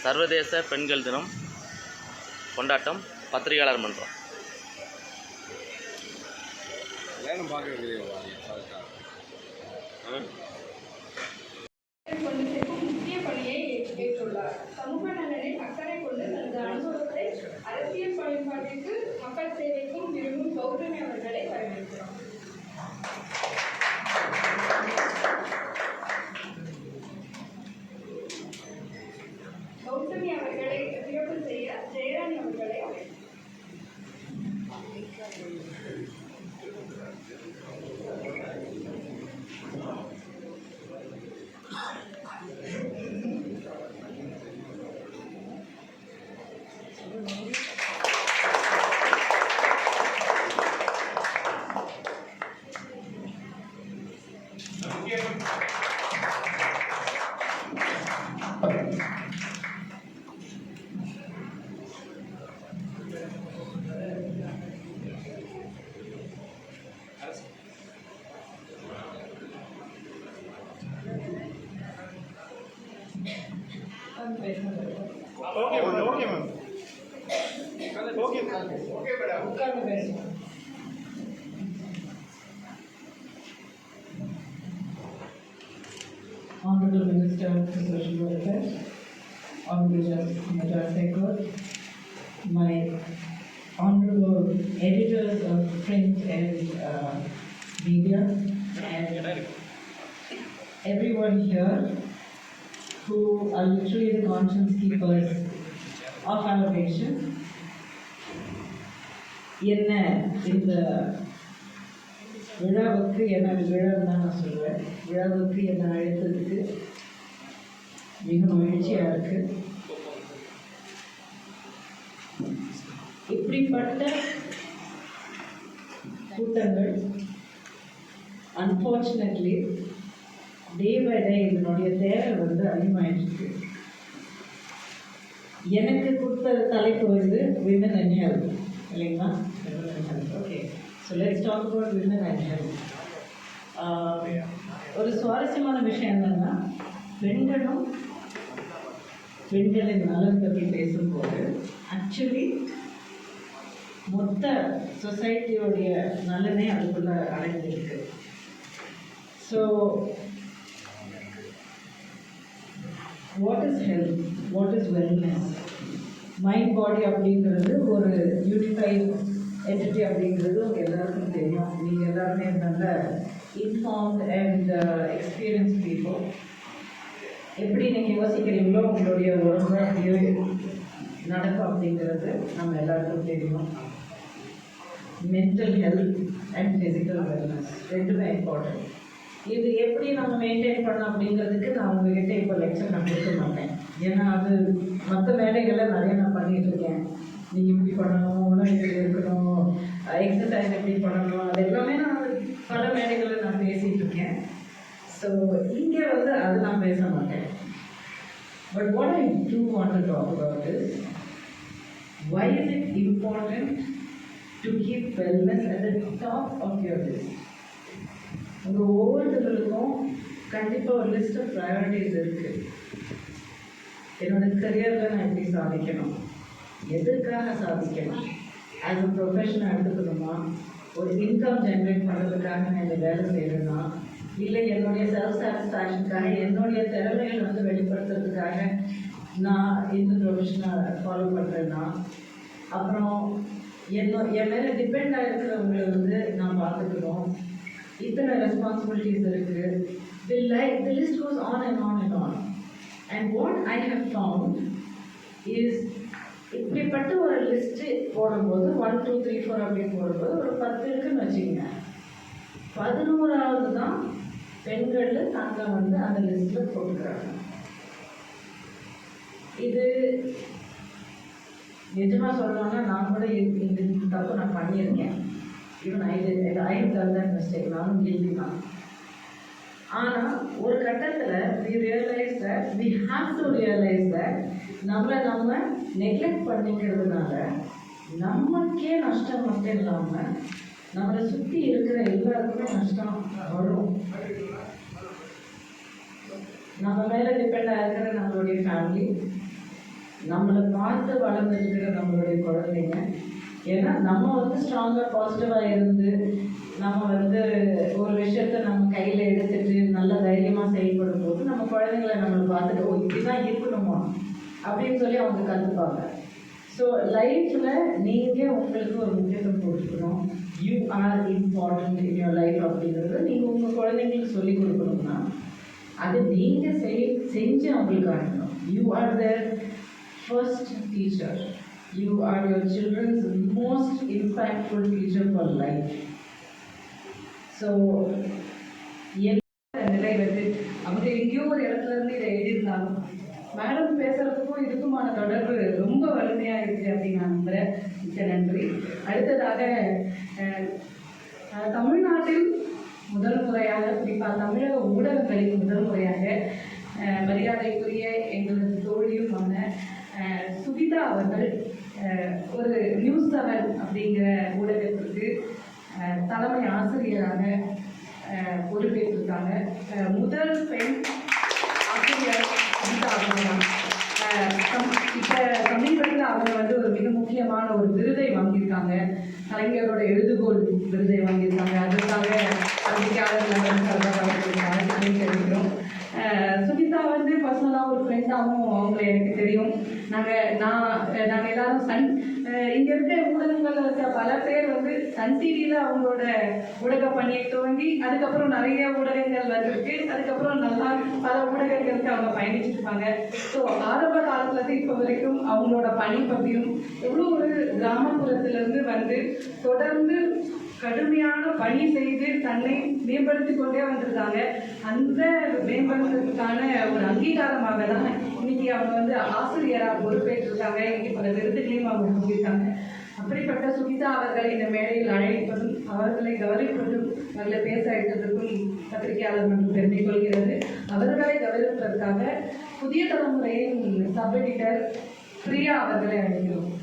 சர்வதேச பெண்கள் தினம் கொண்டாட்டம் பத்திரிகையாளர் மன்றம். முக்கிய பணியை ஏற்றுள்ளார். சமூக நலனில் அக்கறை கொண்டு தனது அனுபவத்தை அரசியல் பயன்பாட்டிற்கு மக்கள் சேவைக்கும் விரும்பும் கௌதமி அவர்களை வரவேற்கிறோம். கௌதமி அவர்களை சிறப்பு செய்ய ஜெயராணி அவர்களை Honorable Minister of Social Welfare, Honorable Major Sekhar, my honorable editors of print and media, and everyone here who are literally the conscience keepers of our nation. என்ன இந்த விழாவுக்கு என்ன விழான்னு தான் நான் சொல்லுவேன். விழாவுக்கு என்னை அழைத்ததுக்கு மிக மகிழ்ச்சியாக இருக்குது. இப்படிப்பட்ட கூட்டங்கள் அன்ஃபார்ச்சுனேட்லி டே பை டே இதனுடைய தேவை அதிகமாகிட்டு. எனக்கு கொடுத்த தலைப்பு விமன் அண்ட் ஹெல்த் இல்லைங்களா? Okay, so let's talk about women and health. ஒரு சுவாரஸ்யமான விஷயம் என்னென்னா, பெண்களின் நலன் பற்றி பேசும்போது ஆக்சுவலி மொத்த சொசைட்டியோடைய நலனே அதுக்குள்ளே அடங்கியிருக்கு. So what is health, what is wellness? Mind பாடி அப்படிங்கிறது ஒரு யூனிஃபைட் என்டிட்டி அப்படிங்கிறது உங்கள் எல்லாருக்கும் தெரியும். நீங்கள் எல்லாருமே நல்ல இன்ஃபார்ம்ட் அண்ட் எக்ஸ்பீரியன்ஸ் பீப்புள். எப்படி நீங்கள் யோசிக்கிறீங்களோ உங்களுடைய உடம்பு அப்படியே நடக்கும் அப்படிங்கிறது நம்ம எல்லாருக்கும் தெரியும். Mental health and physical wellness ரெண்டுமே இம்பார்ட்டன்ட். இது எப்படி நம்ம மெயின்டைன் பண்ணணும் அப்படிங்கிறதுக்கு நான் உங்ககிட்ட இப்போ லெக்சர் நான் கொடுக்க மாட்டேன். ஏன்னா அது மற்ற வேலைகளில் நிறைய நான் பண்ணிகிட்ருக்கேன். நீங்கள் இப்படி பண்ணணும், உணவு இப்படி இருக்கணும், எக்ஸசைஸ் எப்படி பண்ணணும், அது எல்லாமே நான் பல வேலைகளில் நான் பேசிகிட்டு இருக்கேன். ஸோ இங்கே அது நான் பேச மாட்டேன். But what I do want to talk about is why is it important to keep wellness at the top of your list? உங்கள் ஒவ்வொருத்தருக்கும் கண்டிப்பாக ஒரு லிஸ்ட் ஆஃப் ப்ரையாரிட்டிஸ் இருக்குது. என்னோடய கரியரில் நான் எப்படி சாதிக்கணும், எதுக்காக சாதிக்கணும், ஆஸ் அ ப்ரொஃபஷனாக எடுத்துக்கணுமா, ஒரு இன்கம் ஜென்ரேட் பண்ணுறதுக்காக நான் இந்த வேலை செய்யணும்னா, இல்லை என்னுடைய செல்ஃப் சாட்டிஸ்ஃபேக்ஷனுக்காக என்னுடைய திறமைகளை வெளிப்படுத்துறதுக்காக நான் இந்த ப்ரொஃபஷனை ஃபாலோ பண்ணுறேன்னா, அப்புறம் என் மேலே டிபெண்ட் ஆகிருக்கிறவங்களை நான் பார்த்துக்கணும். இத்தனை ரெஸ்பான்சிபிலிட்டிஸ் இருக்குது. The list goes on and on and on. And what I have found is இப்படிப்பட்ட ஒரு லிஸ்ட்டு போடும்போது 1 2 3 4 அப்படின்னு போடும்போது ஒரு 10 இருக்குன்னு வச்சுக்கோங்க. 11ஆவது தான் பெண்கள் நாங்கள் அந்த லிஸ்ட்டில் போட்டுக்கிறாங்க. இது நிஜமாக சொல்லணும்னா நான் கூட இந்த தப்பு நான் பண்ணியிருக்கேன். Even I have done that mistake. நானும் கில்டி தான். ஆனால் ஒரு கட்டத்தில் we realize that நம்மளை நம்ம நெக்லெக்ட் பண்ணிக்கிறதுனால நமக்கே நஷ்டம் மட்டும் இல்லாமல் நம்மளை சுற்றி இருக்கிற எல்லாருக்குமே நஷ்டம் வரும். நம்ம மேலே டிபெண்ட் ஆகிற நம்மளுடைய ஃபேமிலி, நம்மளை பார்த்து வளர்ந்துருக்கிற நம்மளுடைய குழந்தைங்க. ஏன்னா நம்ம வந்து ஸ்ட்ராங்காக பாசிட்டிவாக இருந்து நம்ம வந்து ஒரு விஷயத்த நம்ம கையில் எடுத்துட்டு நல்ல தைரியமாக செயல்படும் போது நம்ம குழந்தைங்களை நம்மளை பார்த்துட்டு ஓ இப்படி தான் இருக்கணுமா அப்படின்னு சொல்லி அவங்க கற்றுப்பாங்க. ஸோ லைஃப்பில் நீங்கள் உங்களுக்கு ஒரு முக்கியத்துவம் கொடுக்கணும். You are important in your life அப்படிங்கிறது நீங்கள் உங்கள் குழந்தைங்களுக்கு சொல்லி கொடுக்கணும்னா அது நீங்கள் செஞ்சு அவங்களுக்கு காட்டணும். You are their first teacher. You are your children's most impactful teacher for life. So, நிலை வந்து அவங்க எங்கேயோ ஒரு இடத்துல இருந்து இதை எழுதியிருந்தாங்க. மேடம் பேசுறதுக்கும் இதுக்குமான தொடர்பு ரொம்ப வலிமையாக இருக்குது அப்படின்னு நான் நம்புகிறேன். மிக்க நன்றி. அடுத்ததாக தமிழ்நாட்டில் முதல் முறையாக, குறிப்பாக தமிழக ஊடகங்களில் முதல் முறையாக மரியாதைக்குரிய எங்களது தோழியுமான சுகிதா அவர்கள் ஒரு நியூஸ் 7 அப்படிங்கிற ஊடகத்திற்கு தலைமை ஆசிரியராக பொறுப்பேற்றிருக்காங்க. முதல் பெண் ஆசிரியர் சுகிதா அவர்கள். இப்போ சமீபத்தில் அவங்க வந்து ஒரு மிக முக்கியமான ஒரு விருதை வாங்கியிருக்காங்க. கலைஞரோட எழுதுகோள் விருதை வாங்கியிருக்காங்க. அதற்காக பத்திரிகையாளர்கள் தெரிவிக்கிறோம். சுகிதா வந்து பர்சனலாக ஒரு ஃப்ரெண்டாகவும் அவங்கள எனக்கு தெரியும். நாங்கள் எல்லாரும் இங்கே இருக்க ஊடகங்களில் இருக்க பல பேர் வந்து சன் டிவியில் அவங்களோட ஊடக பணியை துவங்கி அதுக்கப்புறம் நிறைய ஊடகங்கள் வந்திருக்கு. அதுக்கப்புறம் நல்லா பல ஊடகங்களுக்கு அவங்க பயணிச்சிருப்பாங்க. ஸோ ஆரம்ப காலத்துலேருந்து இப்போ வரைக்கும் அவங்களோட பணி பற்றியும் எவ்வளோ ஒரு கிராமப்புறத்திலேருந்து வந்து தொடர்ந்து கடுமையான பணி செய்து தன்னை மேம்படுத்தி கொண்டே வந்திருக்காங்க. அந்த மேம்படுத்துறதுக்கான ஒரு அங்கீகாரமாக தான் இன்னைக்கு அவங்க வந்து ஆசிரியராக பொறுப்பேற்றிருக்காங்க. இன்னைக்கு பல விருதுகளையும் அவங்க கொடுத்திருக்காங்க. அப்படிப்பட்ட சுகிதா அவர்களை இந்த மேடையில் அழைப்பதும் அவர்களை கவனிப்பதும் அவர்களை பேச வைத்ததற்கும் பத்திரிகையாளர் மற்றும் பெருமை கொள்கிறது. அவர்களை கவனிப்பதற்காக புதிய தலைமுறையின் சப் எடிட்டர் பிரியா அவர்களை அழைக்கிறோம்.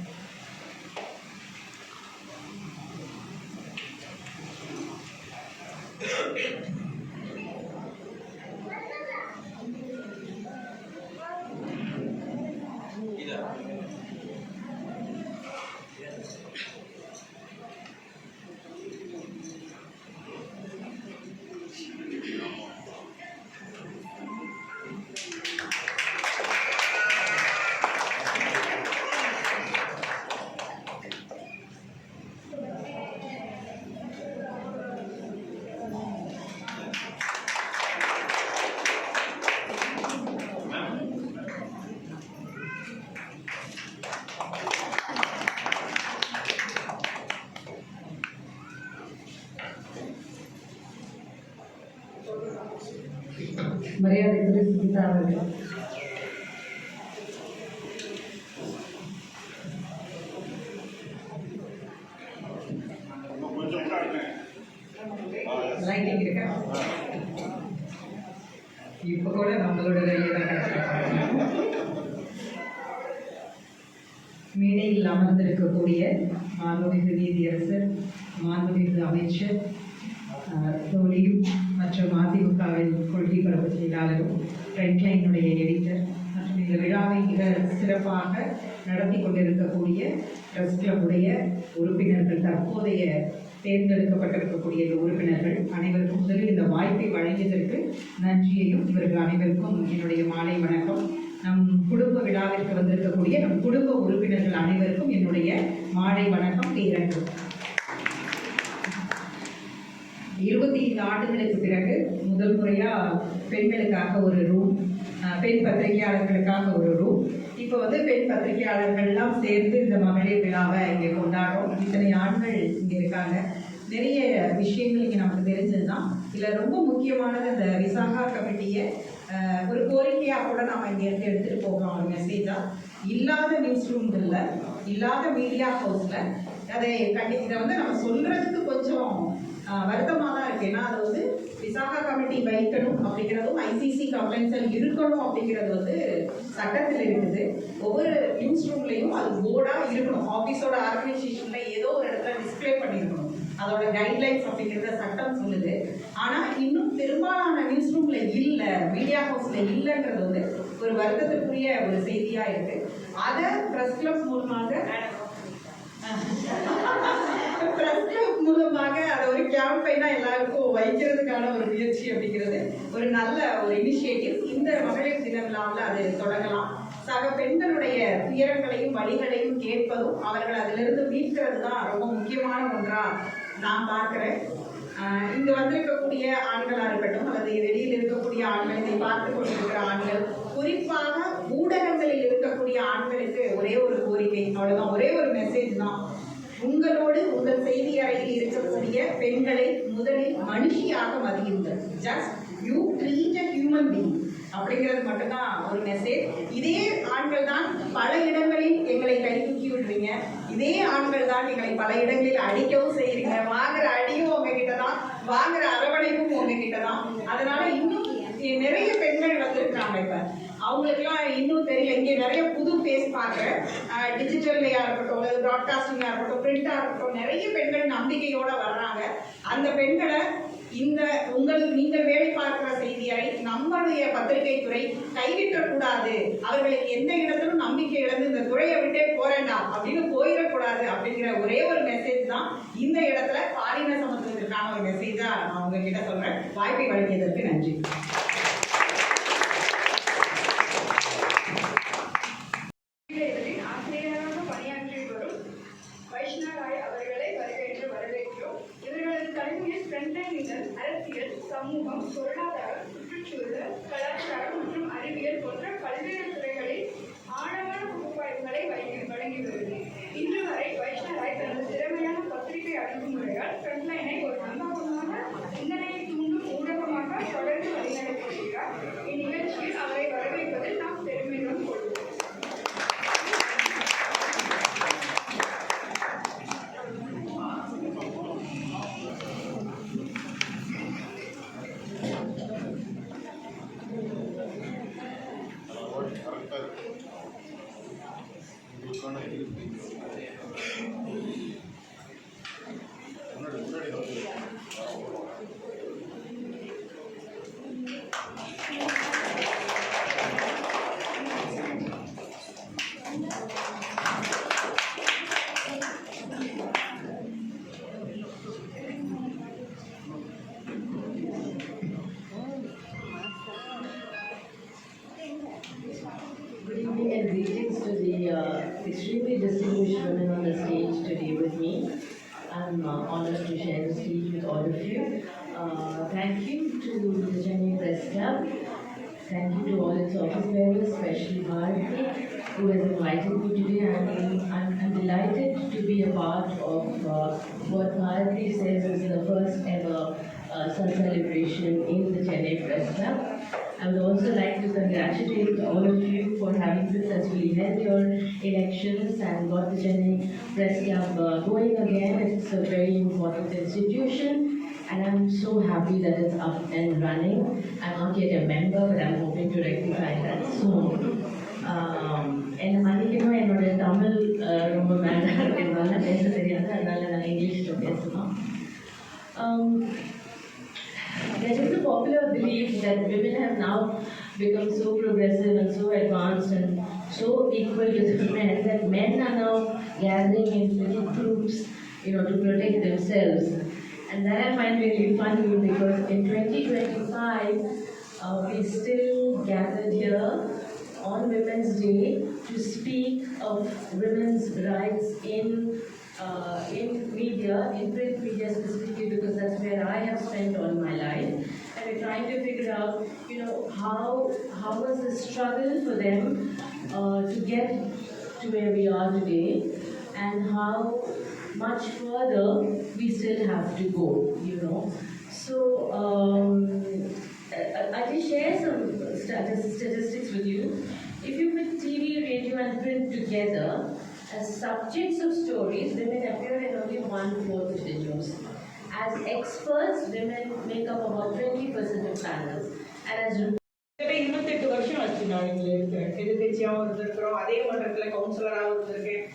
மரியாதைக்குரிய சுகிதா அவர்கள். லைட்டிங் இருக்கா? இப்போ கூட நம்மளோட மேடையில் அமர்ந்திருக்கக்கூடிய மாண்புமிகு நீதியரசர், மாண்புமிகு அமைச்சர், தோழியும் மற்றும் அதிமுகவின் கொள்கை பரப்பு செயலாளரும், ஃப்ரண்ட்லைனுடைய எடிட்டர் மற்றும் இந்த விழாவை மிக சிறப்பாக நடத்தி கொண்டிருக்கக்கூடிய ட்ரஸ்ட் கிளப்புடைய உறுப்பினர்கள், தற்போதைய தேர்ந்தெடுக்கப்பட்டிருக்கக்கூடிய இந்த உறுப்பினர்கள் அனைவருக்கும் முதலில் இந்த வாய்ப்பை வழங்கியதற்கு நன்றியையும் இவர்கள் அனைவருக்கும் என்னுடைய மாலை வணக்கம். நம் குடும்ப விழாவிற்கு வந்திருக்கக்கூடிய நம் குடும்ப உறுப்பினர்கள் அனைவருக்கும் என்னுடைய மாலை வணக்கம். 25 ஆண்டுகளுக்கு பிறகு முதல் முறையாக பெண்களுக்காக ஒரு ரூம், பெண் பத்திரிகையாளர்களுக்காக ஒரு ரூம், இப்போ வந்து பெண் பத்திரிகையாளர்கள்லாம் சேர்ந்து இந்த மகளிர் விழாவை இங்கே கொண்டாடுறோம். இத்தனை ஆண்கள் இங்கே இருக்காங்க. நிறைய விஷயங்கள் இங்கே நமக்கு தெரிஞ்சது தான். இதில் ரொம்ப முக்கியமானது இந்த விசாகா கமிட்டியை ஒரு கோரிக்கையாக கூட நாம் இங்கேருந்து எடுத்துகிட்டு போகிறோம். ஒரு மெசேஜாக இல்லாத நியூஸ் ரூம்களில், இல்லாத மீடியா ஹவுஸில் அதை இதை வந்து நம்ம சொல்கிறதுக்கு கொஞ்சம் வருத்தமாக தான் இருக்குது. ஏன்னா அது வந்து விசாகா கமிட்டி வைக்கணும் அப்படிங்கிறதும் ஐசிசி கம்ப்ளைண்ட்ஸில் இருக்கணும் அப்படிங்கிறது வந்து சட்டத்தில் இருக்குது. ஒவ்வொரு நியூஸ் ரூம்லேயும் அது போர்டாக இருக்கணும். ஆஃபீஸோட ஆர்கனைசேஷனில் ஏதோ ஒரு இடத்துல டிஸ்பிளே பண்ணியிருக்கணும். அதோட கைட்லைன்ஸ் அப்படிங்கிறத சட்டம் சொல்லுது. ஆனால் இன்னும் பெரும்பாலான நியூஸ் ரூம்ல இல்லை, மீடியா ஹவுஸ்ல இல்லைன்றது வந்து ஒரு வருத்தத்திற்குரிய ஒரு செய்தியாக இருக்கு. அதை பிரஸ் கிளப் மூலமாக அதை ஒரு கேம்பெயினா எல்லாருக்கும் வைக்கிறதுக்கான ஒரு முயற்சி அப்படிங்கிறது ஒரு நல்ல ஒரு இனிஷியேட்டிவ். இந்த மகளிர் தின விழாவில் அது தொடங்கலாம். சக பெண்களுடைய துயரங்களையும் வழிகளையும் கேட்பதும் அவர்கள் அதிலிருந்து மீட்கிறது தான் ரொம்ப முக்கியமான ஒன்றா நான் பார்க்குறேன். இங்க வந்திருக்கக்கூடிய ஆண்களாக இருக்கட்டும் அல்லது வெளியில் இருக்கக்கூடிய ஆண்கள், இதை பார்த்து கொண்டிருக்கிற ஆண்கள், குறிப்பாக ஊடகங்களில் இருக்கக்கூடிய ஆண்களுக்கு ஒரே ஒரு கோரிக்கை, அவ்வளவுதான், ஒரே ஒரு மெசேஜ் தான். உங்களோடு உங்கள் செய்தி அறையில் இருக்கக்கூடிய பெண்களை முதலில் மனுஷியாக மதியுங்கள். Just you treat a human being அப்படிங்கிறது மட்டும்தான் ஒரு மெசேஜ். இதே ஆண்கள் தான் பல இடங்களில் எங்களை கை தூக்கி விடுறீங்க, இதே ஆண்கள் தான் எங்களை பல இடங்களில் அடிக்கவும் செய்யறீங்க. வாங்குற அடியும் உங்ககிட்ட தான், வாங்குற அரவணைப்பும் உங்ககிட்ட தான். அதனால இன்னும் நிறைய பெண்கள் வந்திருக்காங்க. இப்ப அவங்களுக்குலாம் இன்னும் தெரியல. இங்கே நிறைய புது ஃபேஸ் பார்க்குறேன். டிஜிட்டல்லையா இருக்கட்டும், அல்லது ப்ராட்காஸ்டிங்கா இருக்கட்டும், பிரிண்டா இருக்கட்டும், நிறைய பெண்கள் நம்பிக்கையோட வர்றாங்க. அந்த பெண்களை நீங்கள் வேலை பார்க்கிற செய்தி அறை, நம்மளுடைய பத்திரிகை துறை கைவிட்டக்கூடாது. அவர்களுக்கு எந்த இடத்திலும் நம்பிக்கை இழந்து இந்த துறையை விட்டே போறேன்டா அப்படின்னு போயிடக்கூடாது அப்படிங்கிற ஒரே ஒரு மெசேஜ் தான் இந்த இடத்துல பாலின சமத்துவத்திற்கான ஒரு மெசேஜா நான் உங்ககிட்ட சொல்றேன். வாய்ப்பை வழங்கியதற்கு நன்றி. ஆசிரியராக பணியாற்றி வரும் வைஷ்ணா ராய் அவர்களை வரவேற்கிறோம். இவர்களது தலைமையில் ஃப்ரண்ட்லைனில் அரசியல், சமூகம், பொருளாதாரம், சுற்றுச்சூழல், கலாச்சாரம் மற்றும் அறிவியல் போன்ற பல்வேறு துறைகளில் ஆழமான பகுப்பாய்வுகளை வழங்கி வருகிறது. இன்று வரை வைஷ்ணா ராய் தனது திறமையான பத்திரிகை அணுகுமுறையால் ஃப்ரண்ட்லைனை ஒரு நம்பகமான சிந்தனையை தூண்டும் ஊடகமாக தொடர்ந்து வழிநடத்தி வருகிறார். இந்நிகழ்ச்சியில் அவரை வரவேற்பதில் நாம் பெருமிதம் கொள்வோம். Good evening and greetings to the extremely distinguished women on the stage today with me. I'm honored to share the stage with all of you. Thank you to the Chennai Press Club. Thank you to all its office bearers, especially Bharati, who has invited me today. I'm delighted to be a part of what Bharati says is the first ever sun celebration in the Chennai Press Club. I would also like to congratulate all of you for having successfully held your elections and got the Chennai Press Club going again. It's a very important institution and I'm so happy that it's up and running. I'm not yet a member, but I'm hoping to rectify that soon. And மன்னிக்கணும், என்னோட தமிழ் ரொம்ப பேடாக இருக்கிறதுனால பேச தெரியாது, அதனால நான் இங்கிலீஷில் பேசலாம். There is a popular belief that women have now become so progressive and so advanced and so equal to the men that men are now gathering in little groups, to protect themselves. And that I find really funny because in 2025, we still gathered here on Women's Day to speak of women's rights in media, in print media specifically, because that's where I have spent all my life. And we're trying to figure out, how was the struggle for them to get to where we are today, and how much further we still have to go, So, I will share some statistics with you. If you put TV, radio and print together, as subjects of stories, women appear in only 1/4 of the news. As experts, women make up about 20% of panels. And as 28 வருஷம் ஆச்சு நான் இங்கே இருக்கிறேன். எதிர்கட்சியாகவும் இருந்திருக்கிறோம், அதே மன்றத்தில் கவுன்சிலராகவும் இருந்திருக்கேன்,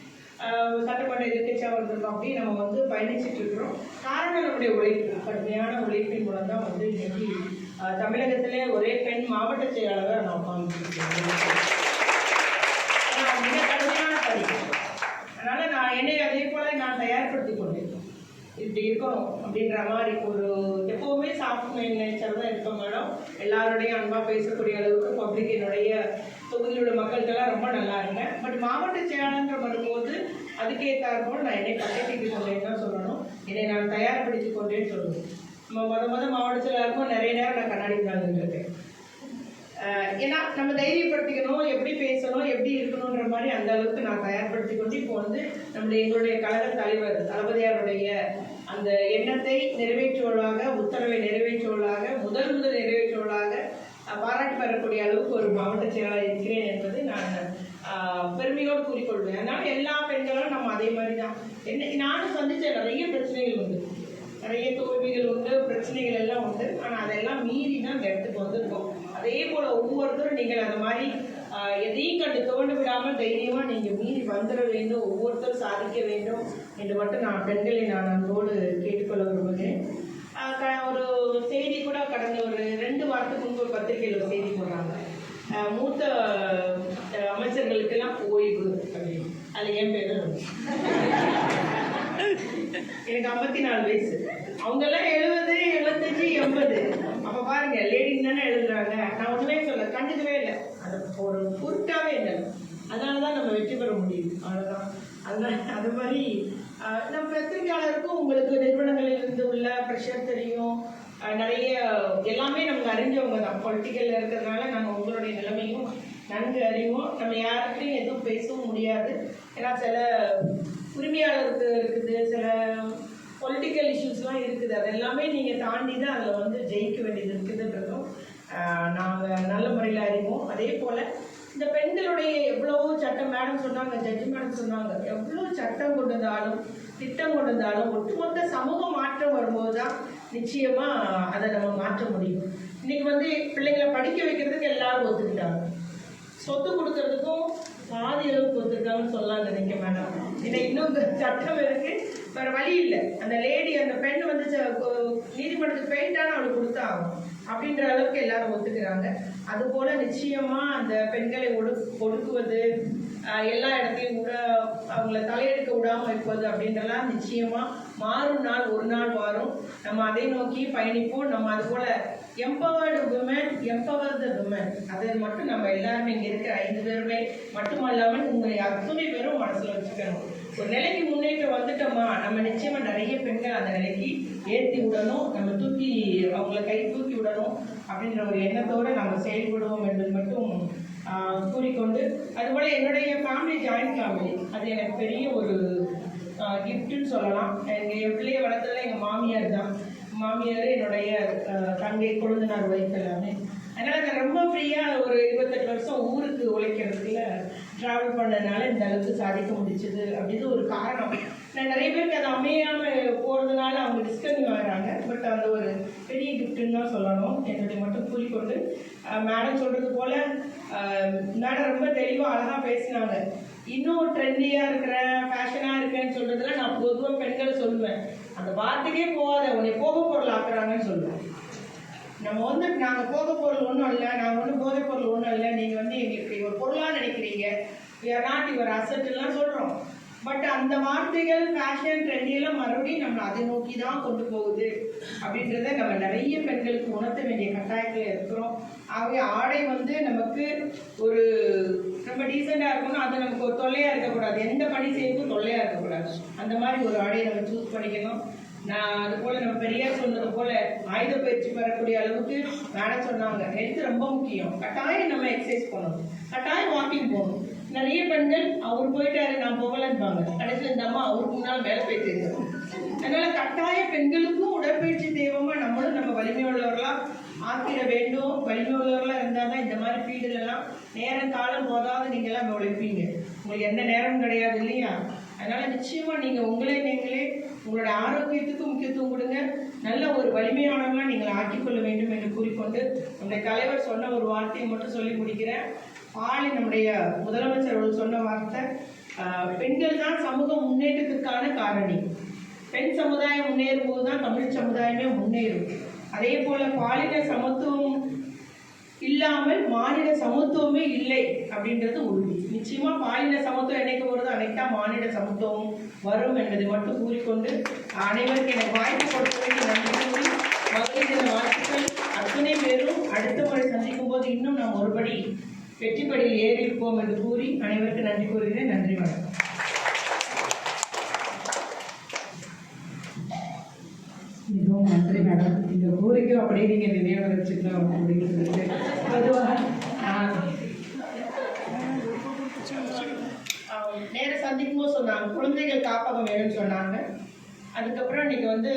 சட்டமன்ற இருக்கச்சா வந்திருக்கோம். அப்படி நம்ம வந்து பயணிச்சுட்டு இருக்கிறோம். காரணம் நம்முடைய உழைப்பு, கடுமையான உழைப்பின் மூலம் தான் வந்து இன்னைக்கு தமிழகத்திலே ஒரே பெண் மாவட்ட செயலாளராக நான் உட்கார்ந்துருக்கேன். மிக கடுமையான படிப்பு. அதனால நான் என்னை அதே போல நான் தயார்படுத்தி கொண்டேன். இப்படி இருக்கணும் அப்படின்ற மாதிரி ஒரு எப்போவுமே சாஃப்ட் மைண்ட் நேச்சர் தான் இருப்போம் மேடம். எல்லாரோடையும் அன்பாக பேசக்கூடிய அளவுக்கு பப்ளிக் என்னுடைய தொகுதியில் உள்ள மக்கள்கிட்டலாம் ரொம்ப நல்லா இருந்தேன். பட் மாவட்ட செயலாளர் வரும்போது அதுக்கேற்றாற்போல் நான் என்னை பக்கத்திட்டு கொண்டேன்னு தான் சொல்லணும். என்னை நான் தயார்படுத்தி கொண்டேன்னு சொல்லணும். நம்ம மாவட்ட செயலாளருக்கும் நிறைய நேரம் நான் கண்ணாடி இருக்கேன். ஏன்னா நம்ம தைரியப்படுத்திக்கணும், எப்படி பேசணும், எப்படி இருக்கணுன்ற மாதிரி அந்த அளவுக்கு நான் தயார்படுத்தி கொண்டு இப்போ வந்து எங்களுடைய கழக தலைவர் தளபதியாருடைய அந்த எண்ணத்தை நிறைவேற்றுவதாக, உத்தரவை நிறைவேற்றுவதாக, முதல் நிறைவேற்றுவதாக பாராட்டு பெறக்கூடிய அளவுக்கு ஒரு மாவட்ட செயலாளர் இருக்கிறேன் என்பதை நான் பெருமையோடு கூறிக்கொள்வேன். அதனால் எல்லா பெண்களும் நம்ம அதே மாதிரி தான். நானும் சந்தித்த நிறைய பிரச்சனைகள் உண்டு, நிறைய தோல்விகள் உண்டு, பிரச்சனைகள் எல்லாம் உண்டு. ஆனால் அதெல்லாம் மீறி தான் இந்த இடத்துக்கு வந்திருக்கோம். அதே போல் ஒவ்வொருத்தரும் நீங்கள் அந்த மாதிரி எதையும் கண்டு தோண்டு விடாமல் தைரியமாக நீங்கள் மீறி வந்துட வேண்டும், ஒவ்வொருத்தரும் சாதிக்க வேண்டும் என்று மட்டும் நான் பெண்களை நான் அன்போடு கேட்டுக்கொள்ள விரும்புகிறேன். ஒரு செய்தி கூட கடந்த ஒரு 2 வாரத்துக்கு முன்பு ஒரு பத்திரிகையில் ஒரு செய்தி போடுறாங்க. மூத்த அமைச்சர்களுக்கெல்லாம் ஓய்வு அப்படின்னு. அது என் பேர். எனக்கு 54 வயசு. அவங்கெல்லாம் 70, 75, 80. அப்போ பாருங்க, லேடிஸ் தானே எழுதுறாங்க. நான் ஒன்றுமே சொல்ல, கண்டுக்கவே இல்லை. அது ஒரு பொருட்டாவே இல்லை. அதனால தான் நம்ம வெற்றி பெற முடியுது. அவ்வளோதான். அதனால அது மாதிரி நம்ம பத்திரிகையாளருக்கும் உங்களுக்கு நிறுவனங்களில் இருந்து உள்ள ப்ரெஷர் தெரியும். நிறைய எல்லாமே நமக்கு அறிஞ்சவங்க தான். பொலிட்டிக்கலில் இருக்கிறதுனால நாங்கள் உங்களுடைய நிலைமையும் நன்கு அறிவோம். நம்ம யாருக்கிட்டையும் எதுவும் பேசவும் முடியாது. ஏன்னா சில உரிமையாளருக்கு இருக்குது, சில பொலிட்டிக்கல் இஷ்யூஸ்லாம் இருக்குது. அது எல்லாமே நீங்கள் தாண்டி தான் அதில் வந்து ஜெயிக்க வேண்டியது இருக்குதுன்றதும் நாங்கள் நல்ல முறையில் அறிவோம். அதே போல் இந்த பெண்களுடைய எவ்வளவோ சட்டம், மேடம் சொன்னாங்க, ஜட்ஜி மேடம் சொன்னாங்க, எவ்வளோ சட்டம் கொண்டு வந்தாலும் திட்டம் கொண்டு வந்தாலும் ஒட்டுமொத்த சமூக மாற்றம் வரும்போது தான் நிச்சயமாக அதை நம்ம மாற்ற முடியும். இன்றைக்கி வந்து பிள்ளைங்களை படிக்க வைக்கிறதுக்கு எல்லாரும் ஒத்துக்கிட்டாங்க, சொத்து கொடுக்கறதுக்கும் பாதி அளவுக்கு ஒத்துருக்காங்கன்னு சொல்லலாங்க. நீங்கள் மேடம் இன்னும் இன்னும் சட்டம் இருக்கு, வேறு வழி இல்லை. அந்த லேடி, அந்த பெண் வந்து நீதிமன்றத்துக்கு போயிட்டான்னு அவளுக்கு கொடுத்தாகும் அப்படின்ற அளவுக்கு எல்லாரும் ஒத்துக்கிறாங்க. அதுபோல நிச்சயமா அந்த பெண்களை ஒடுக்குவது, எல்லா இடத்தையும் கூட அவங்கள தலையெடுக்க விடாமல் இருப்பது அப்படின்றலாம் நிச்சயமா மாறும் நாள் ஒரு நாள் வரும். நம்ம அதை நோக்கி பயணிப்போம். நம்ம அது போல empowered women, empower the women, அதை மட்டும் நம்ம எல்லாருமே இங்கே இருக்கிற 5 பேருமே மட்டுமல்லாமல் உங்களை அத்தனை பேரும் மனசில் வச்சுக்கணும். ஒரு நிலைக்கு முன்னேற்றம் வந்துட்டோமா, நம்ம நிச்சயமா நிறைய பெண்கள் அந்த நிலைக்கு ஏற்றி விடணும், நம்ம தூக்கி அவங்கள கை தூக்கி விடணும் அப்படின்ற ஒரு எண்ணத்தோடு நம்ம செயல்படுவோம் என்பது மட்டும் கூறிக்கொண்டு, அதுபோல் என்னுடைய ஃபேமிலி ஜாயின்ட் ஃபேமிலி, அது எனக்கு பெரிய ஒரு கிஃப்ட்டுன்னு சொல்லலாம். என் பிள்ளைய வளர்த்ததில் எங்கள் மாமியார் தான். மாமியார், என்னுடைய தங்கை, கொழுந்தனார் ஒய்ஃப் எல்லாமே. அதனால் நான் ரொம்ப ஃப்ரீயாக ஒரு 28 வருஷம் ஊருக்கு உழைக்கிறதுக்குள்ள ட்ராவல் பண்ணதுனால இந்த அளவுக்கு சாதிக்க முடிச்சது அப்படின்னு ஒரு காரணம். நான் நிறைய பேருக்கு அது அமையாமல் போகிறதுனால அவங்க டிஸ்கன்யூ ஆகிறாங்க. பட் அந்த ஒரு பெரிய கிஃப்ட்டுன்னு தான் சொல்லணும். என்னுடைய மட்டும் கூறிக்கொண்டு, மேடம் சொல்கிறது போல் மேடம் ரொம்ப தெளிவாக அழகாக பேசினாங்க. இன்னும் ட்ரெண்டியாக இருக்கிறேன், ஃபேஷனாக இருக்கேன்னு சொல்கிறதுல நான் பொதுவாக பெண்களை சொல்லுவேன், அந்த வார்த்தைக்கே போகாத, உன்னை போக பொருள் ஆக்குறாங்கன்னு சொல்லுவேன். நம்ம வந்து நாங்கள் போக பொருள் ஒன்றும் இல்லை, நாங்கள் ஒன்றும் போதை பொருள் ஒன்றும் இல்லை, நீங்கள் வந்து எங்களுக்கு ஒரு பொருளாக நினைக்கிறீங்க, we are not your asset எல்லாம் சொல்கிறோம். பட் அந்த வார்த்தைகள் ஃபேஷன் ட்ரெண்டியெல்லாம் மறுபடியும் நம்ம அதை நோக்கி தான் கொண்டு போகுது அப்படின்றத நம்ம நிறைய பெண்களுக்கு உணர்த்த வேண்டிய கட்டாயத்தில் இருக்கிறோம். ஆகவே ஆடை வந்து நமக்கு ஒரு ரொம்ப டீசெண்டாக இருக்கணும், அது நமக்கு ஒரு தொல்லையாக இருக்கக்கூடாது, எந்த பணி செய்யறதுக்கும் தொல்லையாக இருக்கக்கூடாது. அந்த மாதிரி ஒரு ஆடையை நம்ம சூஸ் பண்ணிக்கணும். நான் அது போல் நம்ம பெரியார் சொன்னது போல் ஆயுத பயிற்சி பெறக்கூடிய அளவுக்கு மேடம் சொன்னாங்க, ஹெல்த் ரொம்ப முக்கியம். கட்டாயம் நம்ம எக்ஸசைஸ் பண்ணணும், கட்டாயம் வாக்கிங் போகணும். நிறைய பெண்கள் அவர் போயிட்டாரு நான் போகலன்பாங்க, கடைசியில் இந்த அம்மா அவருக்கு முன்னால் வேலை போயிட்டு இருக்கோம். அதனால கட்டாய பெண்களுக்கும் உடற்பயிற்சி தேவைமா நம்மளும் நம்ம வலிமை உள்ளவர்களாக ஆக்கிட வேண்டும். வலிமை உள்ளவர்களாக இருந்தால் தான் இந்த மாதிரி ஃபீல்டுலலாம் நேரம் காலம் போதாது நீங்கள்லாம் உழைப்பீங்க. உங்களுக்கு எந்த நேரமும் கிடையாது இல்லையா? அதனால் நிச்சயமாக நீங்கள் நீங்களே உங்களோட ஆரோக்கியத்துக்கு முக்கியத்துவம் கொடுங்க. நல்ல ஒரு வலிமையானவங்களாக நீங்கள் ஆக்கிக்கொள்ள வேண்டும் என்று கூறிக்கொண்டு, நம்முடைய தலைவர் சொன்ன ஒரு வார்த்தையை மட்டும் சொல்லி முடிக்கிறேன். நம்முடைய முதலமைச்சர் அவர்கள் சொன்ன வார்த்தை, பெண்கள் தான் சமூக முன்னேற்றத்துக்கான காரணி. பெண் சமுதாயம் முன்னேறும் போது தான் தமிழ் சமுதாயமே முன்னேறும். அதே போல பாலின சமத்துவம் இல்லாமல் மாநில சமத்துவமே இல்லை அப்படின்றது உறுதி. நிச்சயமா பாலின சமத்துவம் என்னைக்கு வருதோ அன்னைக்குதான் மாநில சமத்துவம் வரும் என்பதை மட்டும் கூறிக்கொண்டு அனைவருக்கு எனக்கு வாய்ப்பு கொடுத்ததற்கு நன்றி கூறி மகளிர் தின வாழ்த்துக்கள். அத்தனை பேரும் அடுத்த முறை சந்திக்கும் போது இன்னும் நாம் ஒருபடி வெற்றிப்படியில் ஏறி இருப்போம் என்று கூறி அனைவருக்கு நன்றி கூறுகிறேன். நன்றி, வணக்கம். மிகவும் நன்றி மேடம். இந்த கோரிக்கை அப்படியே நீங்கள் நினைவு வச்சுக்கணும் அப்படின்னு சொல்லிட்டு பொதுவாக நேரம் சந்திக்கும் போது சொன்னாங்க குழந்தைகள் காப்பகம் வேணும்னு சொன்னாங்க. அதுக்கப்புறம் இன்னைக்கு வந்து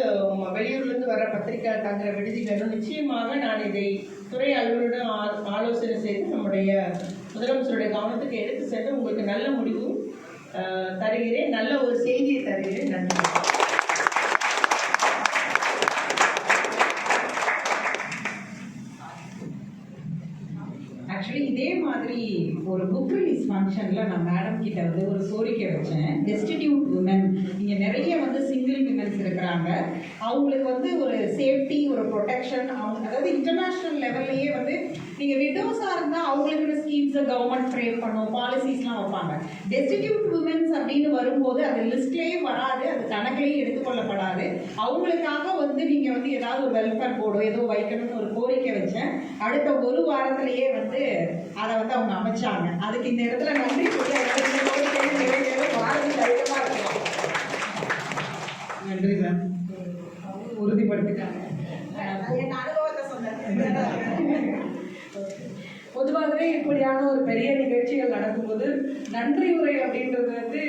வெளியூர்லேருந்து வர பத்திரிகை தங்குற விடுதி வேணும். நிச்சயமாக நான் இதை துறை அலுவலருடன் ஆலோசனை செய்து நம்முடைய முதலமைச்சருடைய கவனத்துக்கு எடுத்து சென்று உங்களுக்கு நல்ல முடிவும் தருகிறேன், நல்ல ஒரு செய்தியை தருகிறேன். நன்றி. ஆக்சுவலி இதே மாதிரி ஒரு புக் ரிலீஸ் ஃபங்க்ஷனில் நான் மேடம் கிட்ட வந்து ஒரு கோரிக்கை வச்சேன். டெஸ்டிடியூட் உமன், இங்கே நிறைய வந்து சிங்கிள் விமன்ஸ் இருக்கிறாங்க, அவங்களுக்கு வந்து ஒரு சேஃப்டி, ஒரு ப்ரொடெக்ஷன், அவங்க அதாவது இன்டர்நேஷ்னல் லெவல்லையே வந்து நீங்கள் விடோஸாக இருந்தால் அவங்களுக்கு ஸ்கீம்ஸை கவர்மெண்ட் ஃப்ரேம் பண்ணும், பாலிசிஸ்லாம் வைப்பாங்க. டெஸ்டிடியூட் உமன்ஸ் அப்படின்னு வரும்போது அது லிஸ்ட்லேயே வராது, அது கணக்கிலேயே எடுத்துக்கொள்ளப்படாது. அவங்களுக்காக வந்து நீங்கள் வந்து ஏதாவது ஒரு வெல்ஃபேர் போர்டோ ஏதோ வைக்கணும்னு ஒரு கோரிக்கை வச்சேன். அடுத்த ஒரு வாரத்திலேயே வந்து அதை வந்து அவங்க அமைச்சாங்க. அதுக்கு இந்த இடத்துல நன்றி சொல்லி நன்றி மேம், உறுதிப்படுத்திட்டாங்க. என் அனுபவத்தை சொன்னேன். பொதுவாகவே இப்படியான ஒரு பெரிய நிகழ்ச்சிகள் நடக்கும்போது நன்றி உரை அப்படின்றது வந்து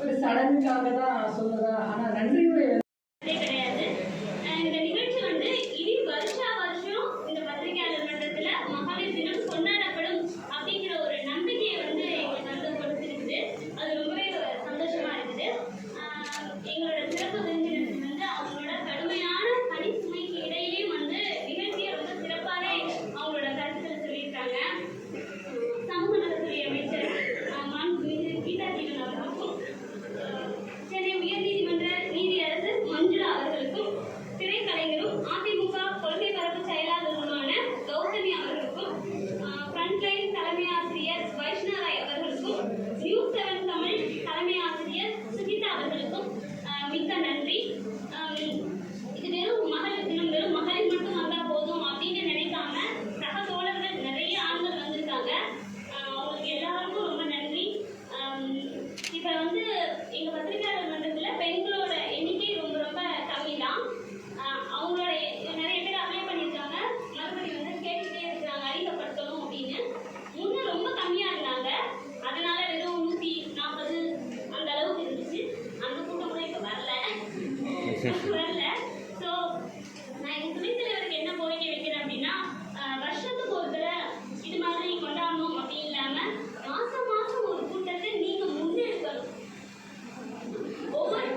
ஒரு சடங்குக்காக தான் சொல்லுதா, ஆனால் நன்றி உரை கிடையாது. இந்த நிகழ்ச்சி வந்து இனி வருஷா வருஷம் இந்த பத்திரிகையாளர் மன்றத்தில் மகளிர் தினம் கொண்டாடப்படும் அப்படிங்கிற ஒரு நம்பிக்கையை வந்து எங்களுக்கு வந்து கொடுத்துருக்குது. அது ரொம்பவே சந்தோஷமா இருக்குது. எங்களோட சிறப்பு விருந்தினர்கள் வந்து அவங்களோட கடுமையான பணிச்சுமைக்கு இடையிலேயும் வந்து நிகழ்ச்சியை ரொம்ப சிறப்பாகவே அவங்களோட கருத்துக்களை சொல்லியிருக்காங்க. சமூக நலத்துறை அமைச்சர் மாண்புமிகு கீதா ஜீவன் அவர்களுக்கும், சென்னை உயர்நீதிமன்ற நீதியரசர் மஞ்சுளா அவர்களுக்கும், திரைக்கலைஞரும் அதிமுக கொள்கை பரப்பு செயலாளருமான கௌதமி அவர்களுக்கும், ஃப்ரண்ட்லைன் தலைமை ஆசிரியர் வைஷ்ணவ ராய் அவர்களுக்கும், நியூஸ் 7 தமிழ் தலைமை ஆசிரியர் சுகிதா அவர்களுக்கும் மிக்க நன்றி. இது வெறும் மகளிர் தினம், வெறும் மகளிர் மட்டும் வந்தால் போதும் அப்படின்னு நினைக்காம சக தோழர்கள் நிறைய ஆண்கள் வந்திருக்காங்க. அவங்களுக்கு எல்லாருக்கும் ரொம்ப நன்றி. இப்போ வந்து எங்கள் பத்திரிகையாளர் மன்றத்தில் பெண்களோட எண்ணிக்கை ரொம்ப ரொம்ப கம்மி தான். அவங்களோட நிறைய பேர் அப்ளை பண்ணியிருக்காங்க, மறுபடியும் வந்து கேட்டுகிட்டே இருக்கிறாங்க அறிமுகப்படுத்தணும் அப்படின்னு. முன்னே ரொம்ப கம்மியாக இருந்தாங்க, அதனால வெறும் 140 அந்த அளவுக்கு இருந்துச்சு. அந்த கூட்டம் கூட இப்போ வரல. ஸோ நான் எங்கள் துணைத் தலைவருக்கு என்ன கோரிக்கை வைக்கிறேன் அப்படின்னா, வருஷத்துக்கு ஒரு தடவை இது மாதிரி கொண்டாடணும் அப்படி இல்லாமல் மாதம் மாதம் ஒரு கூட்டத்தை நீங்கள் முன்னெடுக்கணும். ஒவ்வொரு